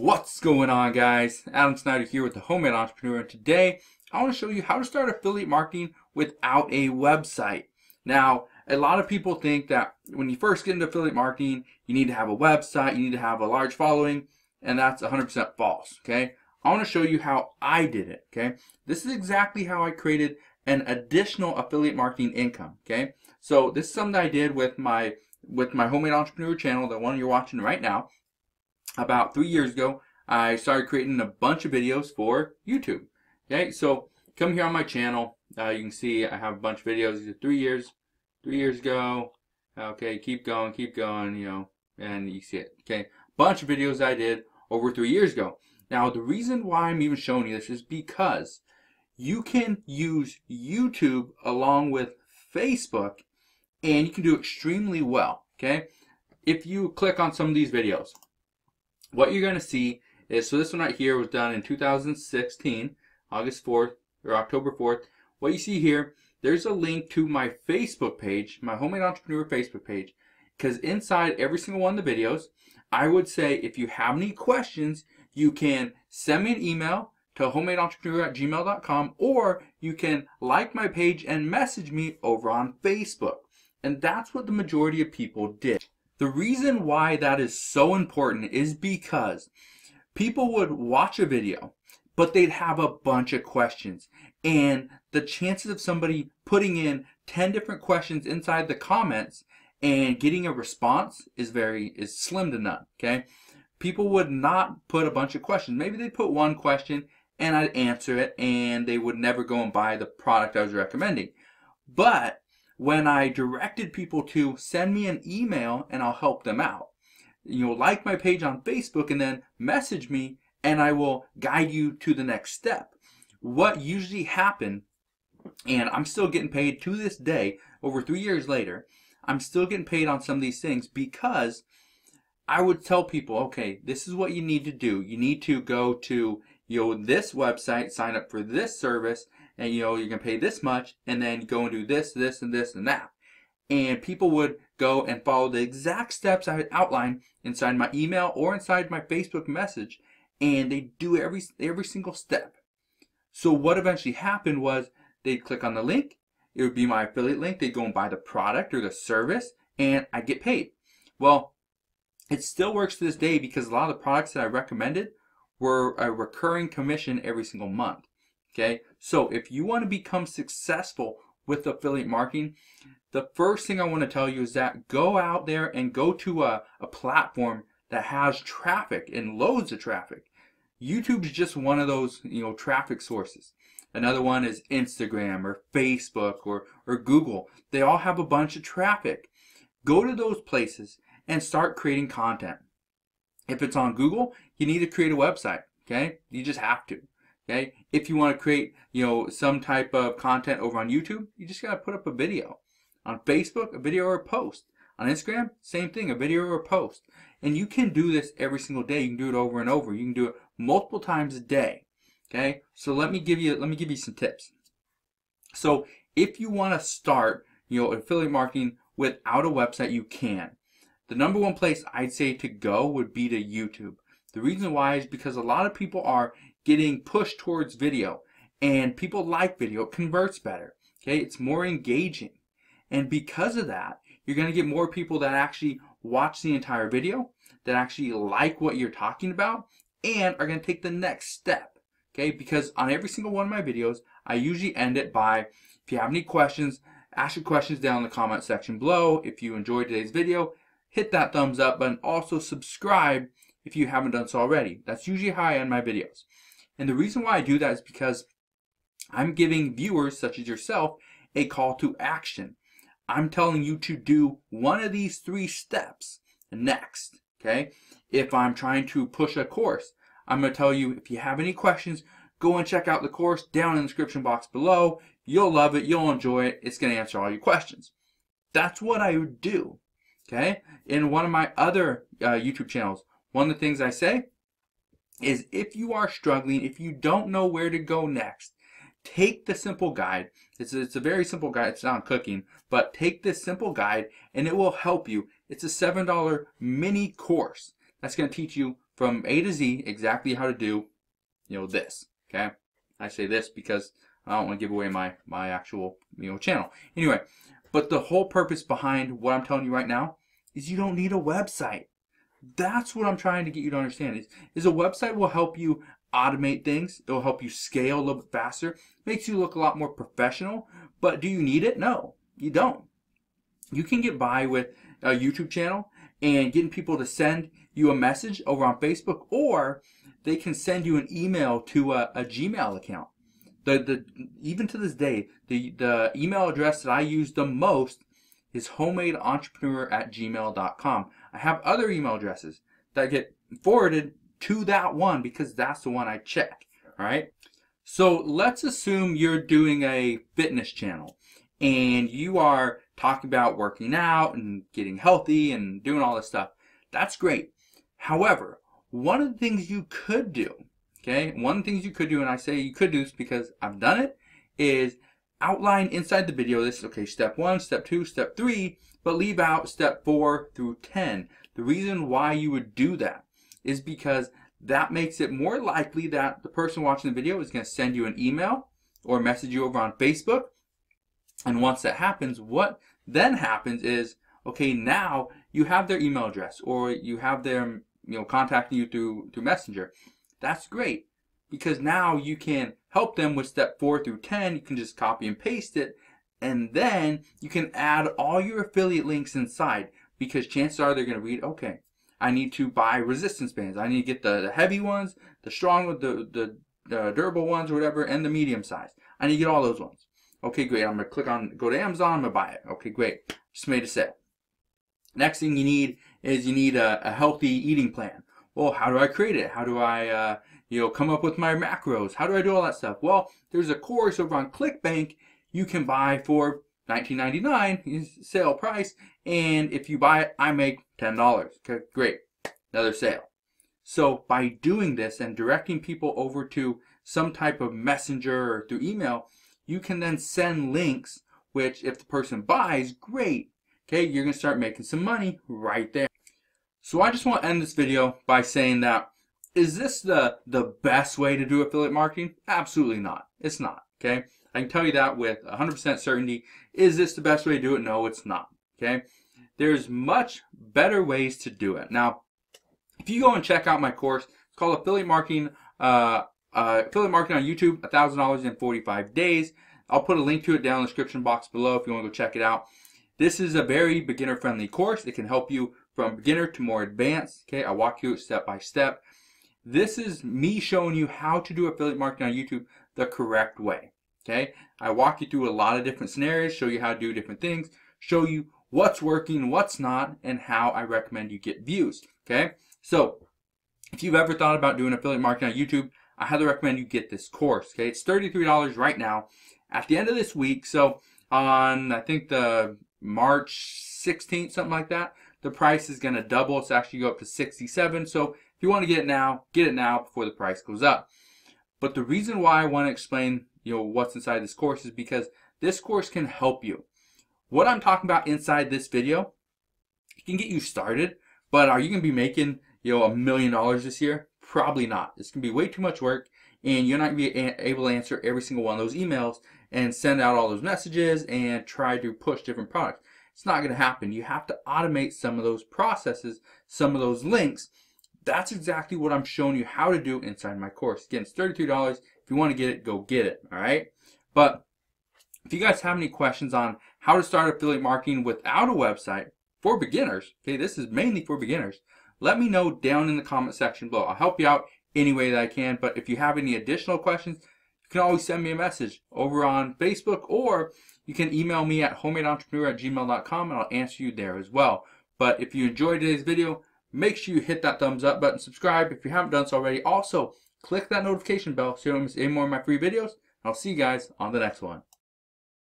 What's going on, guys? Adam Snyder here with the Homemade Entrepreneur, and today I want to show you how to start affiliate marketing without a website. Now, a lot of people think that when you first get into affiliate marketing, you need to have a website, you need to have a large following, and that's 100% false, okay? I want to show you how I did it, okay? This is exactly how I created an additional affiliate marketing income, okay? So this is something that I did with my Homemade Entrepreneur channel, the one you're watching right now. About 3 years ago, I started creating a bunch of videos for YouTube. Okay, so come here on my channel. You can see I have a bunch of videos. These are 3 years ago. Okay, keep going, you know, and you see it. Okay, bunch of videos I did over 3 years ago. Now, the reason why I'm even showing you this is because you can use YouTube along with Facebook, and you can do extremely well. Okay, if you click on some of these videos, what you're going to see is, so this one right here was done in 2016, August 4th or October 4th. What you see here, there's a link to my Facebook page, my Homemade Entrepreneur Facebook page, because inside every single one of the videos, I would say if you have any questions, you can send me an email to homemade-entrepreneur@gmail.com, or you can like my page and message me over on Facebook. And that's what the majority of people did. The reason why that is so important is because people would watch a video, but they'd have a bunch of questions. And the chances of somebody putting in 10 different questions inside the comments and getting a response is slim to none, okay? People would not put a bunch of questions. Maybe they'd put one question and I'd answer it, and they would never go and buy the product I was recommending. But when I directed people to send me an email and I'll help them out, like my page on Facebook and then message me and I will guide you to the next step. What usually happened, and I'm still getting paid to this day, over 3 years later, I'm still getting paid on some of these things because I would tell people, okay, this is what you need to do. You need to go to this website, sign up for this service, and you're going to pay this much, and then go and do this, this, and this, and that. And people would go and follow the exact steps I had outlined inside my email or inside my Facebook message, and they do every single step. So what eventually happened was they'd click on the link, it would be my affiliate link, they'd go and buy the product or the service, and I'd get paid. Well, it still works to this day because a lot of the products that I recommended were a recurring commission every single month. Okay, so if you want to become successful with affiliate marketing, the first thing I want to tell you is that go out there and go to a platform that has traffic and loads of traffic. YouTube is just one of those traffic sources. Another one is Instagram or Facebook or Google. They all have a bunch of traffic. Go to those places and start creating content. If it's on Google, you need to create a website. Okay, you just have to. Okay, if you want to create some type of content over on YouTube, you just got to put up a video. On Facebook, a video or a post. On Instagram, same thing, a video or a post. And you can do this every single day. You can do it over and over. You can do it multiple times a day. Okay, so let me give you some tips. So if you want to start affiliate marketing without a website, you can. The number one place I'd say to go would be to YouTube. The reason why is because a lot of people are getting pushed towards video, and people like video. It converts better. Okay, it's more engaging, and because of that, you're going to get more people that actually watch the entire video, that actually like what you're talking about, and are going to take the next step. Okay, because on every single one of my videos, I usually end it by, if you have any questions, ask your questions down in the comment section below. If you enjoyed today's video, hit that thumbs up button. Also subscribe if you haven't done so already. That's usually how I end my videos. And the reason why I do that is because I'm giving viewers such as yourself a call to action. I'm telling you to do one of these 3 steps next. Okay? If I'm trying to push a course, I'm going to tell you, if you have any questions, go and check out the course down in the description box below. You'll love it. You'll enjoy it. It's going to answer all your questions. That's what I would do. Okay? In one of my other YouTube channels, one of the things I say is, if you are struggling, if you don't know where to go next, take the simple guide. It's a very simple guide. It's not on cooking, but take this simple guide and it will help you. It's a $7 mini course that's going to teach you from A to Z exactly how to do, this. Okay, I say this because I don't want to give away my actual channel. Anyway, but the whole purpose behind what I'm telling you right now is you don't need a website. That's what I'm trying to get you to understand. Is a website will help you automate things. It will help you scale a little bit faster. Makes you look a lot more professional. But do you need it? No, you don't. You can get by with a YouTube channel and getting people to send you a message over on Facebook, or they can send you an email to a Gmail account. Even to this day, the email address that I use the most is homemade-entrepreneur@gmail.com. I have other email addresses that get forwarded to that one because that's the one I check. All right. So let's assume you're doing a fitness channel and you are talking about working out and getting healthy and doing all this stuff. That's great. However, one of the things you could do, one of the things you could do, and I say you could do this because I've done it, is outline inside the video this, step 1, step 2, step 3, but leave out step 4 through 10. The reason why you would do that is because that makes it more likely that the person watching the video is going to send you an email or message you over on Facebook. And once that happens, what then happens is, now you have their email address or you have them, contacting you through Messenger. That's great because now you can help them with step 4 through 10. You can just copy and paste it, and then you can add all your affiliate links inside because chances are they're going to read, I need to buy resistance bands. I need to get the heavy ones, the strong ones, the durable ones or whatever, and the medium size. I need to get all those ones. Okay, great. I'm going to go to Amazon, I'm going to buy it. Okay, great. Just made a sale. Next thing you need is a healthy eating plan. Well, how do I create it? How do I, come up with my macros? How do I do all that stuff? Well, there's a course over on ClickBank you can buy for $19.99 sale price, and if you buy it, I make $10. Okay, great. Another sale. So by doing this and directing people over to some type of messenger or through email, you can then send links, which if the person buys, great. Okay, you're going to start making some money right there. So I just want to end this video by saying that, is this the best way to do affiliate marketing? Absolutely not. It's not. Okay, I can tell you that with 100% certainty. Is this the best way to do it? No, it's not. Okay, there's much better ways to do it. Now, if you go and check out my course, it's called Affiliate Marketing on YouTube, $1,000 in 45 days. I'll put a link to it down in the description box below if you want to go check it out. This is a very beginner-friendly course. It can help you from beginner to more advanced. Okay, I walk you step by step. This is me showing you how to do affiliate marketing on YouTube the correct way. Okay, I walk you through a lot of different scenarios, show you how to do different things, show you what's working, what's not, and how I recommend you get views. Okay, so if you've ever thought about doing affiliate marketing on YouTube, I highly recommend you get this course. Okay, it's $33 right now. At the end of this week, so on I think the March 16th, something like that, the price is going to double. It's actually go up to $67. So if you want to get it now before the price goes up. But the reason why I want to explain, what's inside this course is because this course can help you. What I'm talking about inside this video, it can get you started, but are you going to be making, $1 million this year? Probably not. It's going to be way too much work, and you're not going to be able to answer every single one of those emails and send out all those messages and try to push different products. It's not going to happen. You have to automate some of those processes, some of those links. That's exactly what I'm showing you how to do inside my course. Again, it's $33. If you want to get it, go get it. All right. But if you guys have any questions on how to start affiliate marketing without a website for beginners, okay, this is mainly for beginners, let me know down in the comment section below. I'll help you out any way that I can. But if you have any additional questions, you can always send me a message over on Facebook, or you can email me at homemade-entrepreneur@gmail.com and I'll answer you there as well. But if you enjoyed today's video, make sure you hit that thumbs up button, subscribe if you haven't done so already. Also, click that notification bell so you don't miss any more of my free videos. I'll see you guys on the next one.